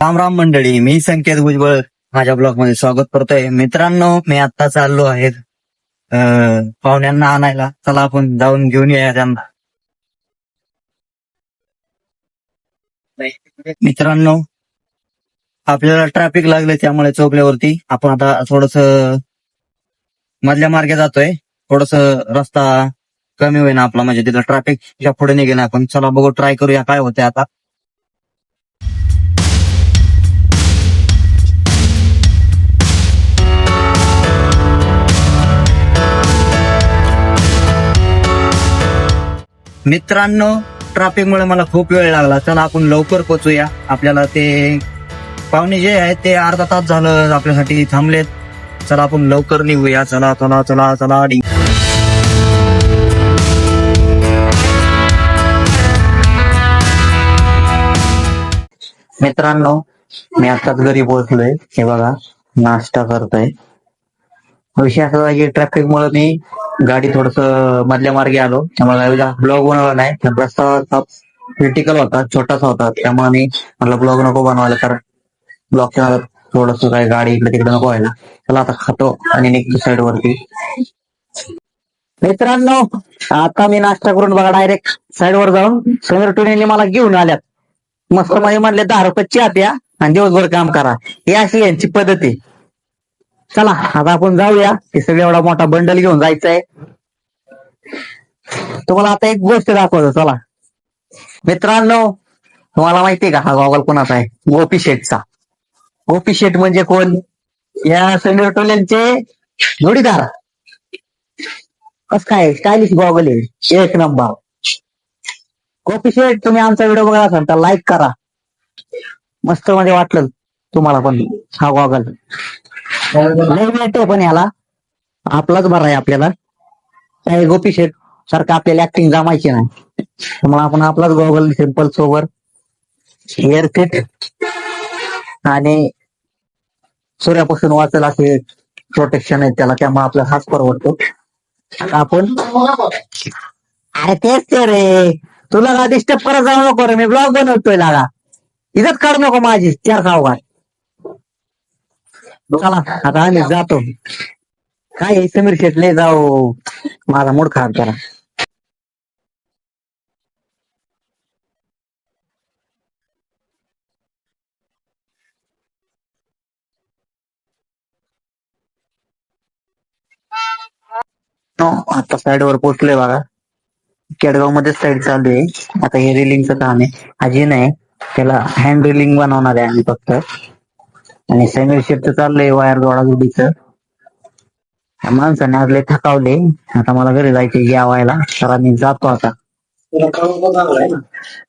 राम राम मंडळी, मी संकेत भुजबळ माझ्या ब्लॉग मध्ये स्वागत करतोय. मित्रांनो, मी आता चाललो आहे पाहुण्यांना आणायला. चला आपण जाऊन घेऊन येऊया त्यांना. मित्रांनो, आपल्याला ट्रॅफिक लागले त्यामुळे चौकल्यावरती आपण आता थोडस मधल्या मार्गे जातोय. थोडस रस्ता कमी होईना आपला, म्हणजे तिथं ट्रॅफिक पुढे निघेल. आपण चला बघू, ट्राय करूया काय होतंय आता. मित्रांनो, ट्रॅफिक मुळे मला खूप वेळ लागला. चला आपण लवकर पोहोचूया. आपल्याला ते पाहुणे जे आहेत ते अर्धा तास झालं आपल्यासाठी थांबलेत. चला आपण लवकर निघूया. चला चला चला चला. मित्रांनो, मी आताच घरी पोहोचलोय. हे बघा, नाश्ता करतोय. विषय असा आहे की ट्रॅफिक मुळे मी गाडी थोडस मधल्या मार्गे आलो, त्यामुळे ब्लॉग बनवला नाही. रस्ता क्रिटिकल होता, छोटासा होता, त्यामुळे मी म्हटलं ब्लॉग नको बनवायला, कारण ब्लॉगच्या नादात थोडस काय गाडी इकडे तिकडे नको व्हायला. चला आता खातो आणि निघतो साईड वरती. मित्रांनो, आता मी नाश्ता करून बघा डायरेक्ट साईड वर जाऊन समीर टोनीने मला घेऊन आल्यात. मस्त मध्ये म्हणले 10 रुपये चहा प्या आणि दिवसभर काम करा. ही अशी यांची पद्धत आहे. चला आता आपण जाऊया. हे सगळं एवढा मोठा बंडल घेऊन जायचंय. तुम्हाला आता एक गोष्ट दाखवतो. चला मित्रांनो, तुम्हाला माहितीये का हा गॉगल कोणाचा आहे? गोपी शेठचा. गोपी शेठ म्हणजे कोण? या समीर टोलेंचे जोडीदार. कस काय स्टायलिश गॉगल आहे, एक नंबर. गोपी शेठ, तुम्ही आमचा व्हिडिओ बघा असाल तर लाईक करा. मस्त मध्ये वाटलं तुम्हाला पण हा गॉगल. लय मिळते पण याला आपलाच बरा आहे. आपल्याला काही गोपी शेठ सारखं आपल्याला ऍक्टिंग जमायची नाही, त्यामुळे आपण आपलाच goggle simple sober hair fit आणि सूर्यापासून वाचेल असे प्रोटेक्शन आहे त्याला, त्यामुळे आपला हाच परवडतो. आता आपण अरे तेच ते रे, तुला का डिस्टर्ब करत जाऊ नको रे, मी ब्लॉग बनवतोय. लागा इज्जत काढू नको माझी, चार खाऊ का. चला आता आम्ही जातो. काय समीर शेटले जाऊ, माझा मूड खराब करा. आता साईड वर पोहोचलोय बघा. केडगाव मध्ये साईड चालू आहे. आता हे रिलिंगचं काम आहे. अजय नाही, त्याला हँड रिलिंग बनवणार आहे आम्ही फक्त. आणि समीर शेटचं चाललंय वायर जोडाजोडीचं. माणसाने आज लय थकावले. आता मला घरी जायचे जेवायला, तर मी जातो आता.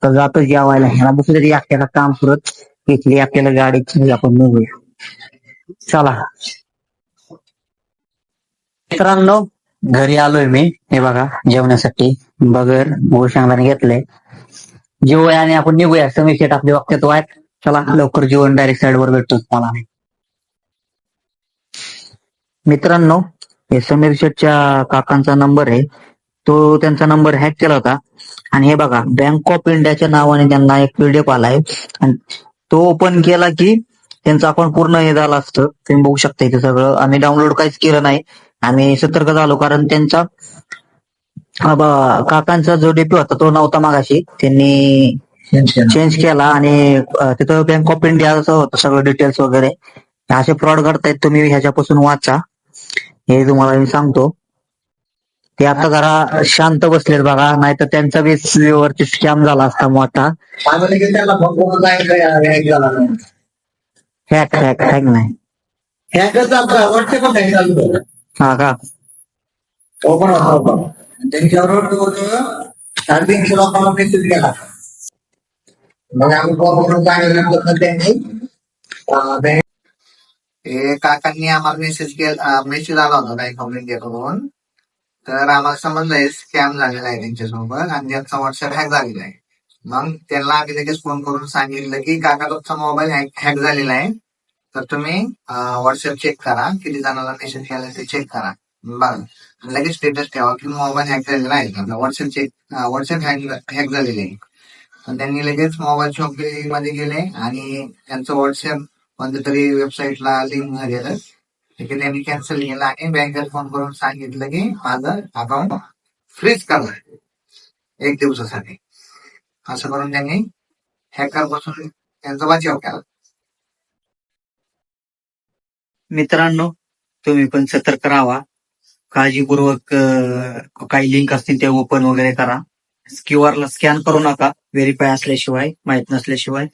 तर जातो जेवायला. ह्याला दुसरी तरी आपल्याला काम करत घेतली आपल्याला गाडीची, आपण निघूया. चला मित्रांनो, घरी आलोय मी. हे बघा जेवण्यासाठी बगर शेंगदाणे घेतले. जेवूया आणि आपण निघूया. समीर शेट आपले वागतात वाट. चला लवकर जेवण, डायरेक्ट साईड वर भेटतो मला. मित्रांनो, हे समीर शेटच्या काकांचा नंबर आहे. तो त्यांचा नंबर हॅक केला होता. आणि हे बघा, बँक ऑफ इंडियाच्या नावाने त्यांना एक पीडीएफ आलाय. आणि तो ओपन केला की त्यांचं अकाउंट पूर्ण हे झालं असतं. तुम्ही बघू शकता इथे सगळं. आम्ही डाउनलोड काहीच केलं नाही. आम्ही सतर्क झालो, कारण त्यांचा काकांचा जो डीपी होता तो नव्हता मागाशी, त्यांनी चेंज केला. आणि तिथं बँक ऑफ इंडियाचं होतं सगळं डिटेल्स वगैरे. असे फ्रॉड करतायत, तुम्ही ह्याच्यापासून वाचा, हे तुम्हाला मी सांगतो. ते आता जरा शांत बसलेत बघा, नाही तर त्यांचा बी वरती स्कॅम झाला असता मोठा. हॅक हॅक हॅक नाही, हा का. त्यांच्यावर 350 लोकांना मेसेज केला. मग आम्ही त्यांनी काकांनी आम्हाला मेसेज आला होता बँक ऑफ इंडियाकडून. तर आम्हाला समजलंय स्कॅम झालेला आहे त्यांच्यासोबत, आणि त्यांचा व्हॉट्सअप हॅक झालेला आहे. मग त्यांना आम्ही लगेच फोन करून सांगितलं की काका तुमचा मोबाईल हॅक झालेला आहे, तर तुम्ही व्हॉट्सअप चेक करा, किती जणांना मेसेज केला ते चेक करा. बघा लगेच स्टेटस ठेवा की मोबाईल हॅक झालेला आहे का. व्हॉट्सअप हॅक झालेले आहे. आणि त्यांनी लगेच मोबाईल शॉप मध्ये गेले आणि त्यांचं व्हॉट्सअप कोणत्या तरी वेबसाईटला लिंक झालेलं ते त्यांनी कॅन्सल केलं आणि बँकेत फोन करून सांगितलं की माझं अकाउंट फ्रीज करा 1 दिवसासाठी. असं करून त्यांनी हॅकर पासून त्यांचा बचाव केला. मित्रांनो, तुम्ही पण सतर्क राहा. काळजीपूर्वक काही लिंक असतील ते ओपन वगैरे करा. QR ला स्कॅन करू नका, व्हेरीफाय असल्याशिवाय, माहित नसल्याशिवाय.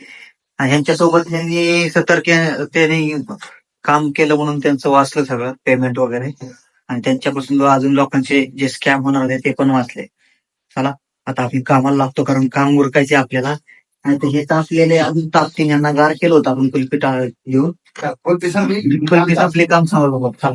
आणि ह्यांच्यासोबत ह्यांनी त्यांनी काम केलं म्हणून त्यांचं वाचलं सगळं पेमेंट वगैरे. आणि त्यांच्यापासून अजून लोकांचे जे स्कॅम होणार होते ते पण वाचले. चला आता आपण कामाला लागतो, कारण काम उरकायचे आपल्याला. आणि ते हे तापलेले अजून तापतील. यांना गार केलं होतं आपण कुल्फी घेऊन. कुल्फी आपले काम सांगू बघ. चला.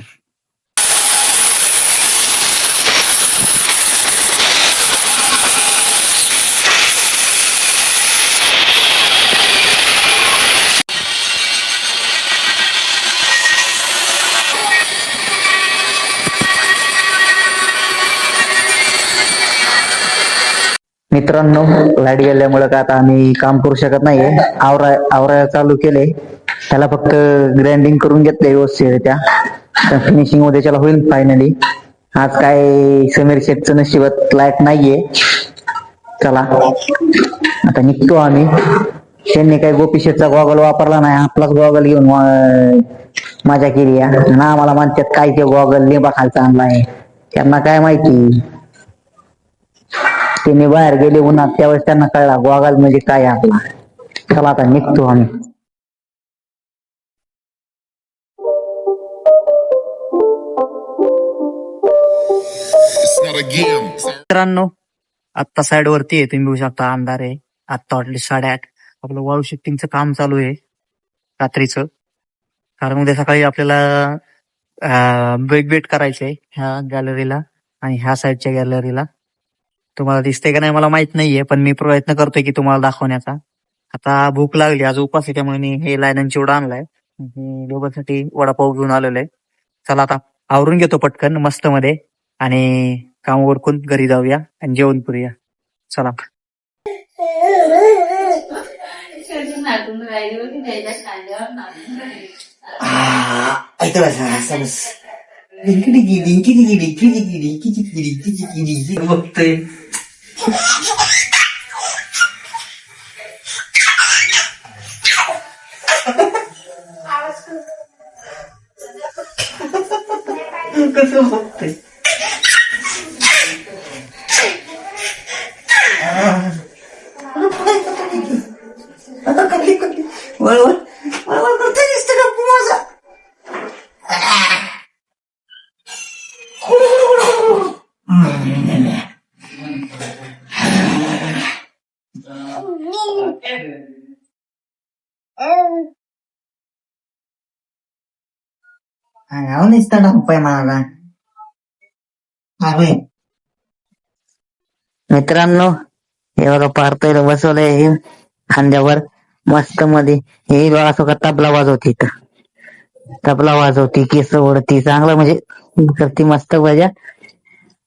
मित्रांनो, लाईट गेल्यामुळे का आता आम्ही काम करू शकत नाहीये. आवरायला चालू केले. त्याला फक्त ग्राइंडिंग करून घेतलंय व्यवस्थितरित्या. फिनिशिंग उद्याच्याला होईल फायनली. आज काय समीर शेठचं नशिबात लाईट नाहीये. चला आता निघतो आम्ही. त्यांनी काही गोपी शेठचा गॉगल वापरला नाही, आपलाच गॉगल घेऊन मजा केली. ना आम्हाला म्हणतात काय ते गॉगल लिंबा खालचा आणलाय. त्यांना काय माहिती, त्यांनी बाहेर गेले उन्हात त्यावेळेस त्यांना कळला गॉगल म्हणजे काय आपला. चला आता निघतो आम्ही. मित्रांनो, आत्ता साइड वरती आहे, तुम्ही बघू शकता अंधार आहे. आत्ता वाटले 8:30. आपलं वाळू शिफ्टिंगचं काम चालू आहे रात्रीचं. कारण उद्या सकाळी आपल्याला ब्रेक बेट करायचंय ह्या गॅलरीला आणि ह्या साईडच्या गॅलरीला. तुम्हाला दिसतंय का नाही मला माहित नाहीये, पण मी प्रयत्न करतोय की तुम्हाला दाखवण्याचा. आता भूक लागली, आज उपास आहे, त्यामुळे मी हे लायनन चिवडा आणलाय. दोघांसाठी वडापाव घेऊन आलेलो आहे. चला आता आवरून घेतो पटकन मस्त मध्ये आणि काम उरकून घरी जाऊया आणि जेवण करूया. चला. बघतोय कसं बघतोय. आता कधी वळवळ करते दिसतं का माझा. मित्रांनो, एवढं पारतोय बसवलंय खांद्यावर मस्त मध्ये. हे असं का तबला वाजवते, तबला वाजवती, केस ओढती, चांगलं म्हणजे करती मस्त मजा.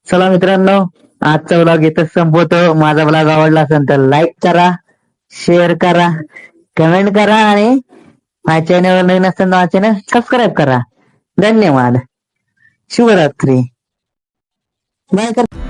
चला मित्रांनो, आजचा ब्लॉग इथंच संपवतो. माझा ब्लॉग आवडला असेल तर लाईक करा, शेअर करा, कमेंट करा आणि माझ्या चॅनलवर नवीन असेल तर चॅनल सबस्क्राईब करा. धन्यवाद. शुभरात्री. बाय.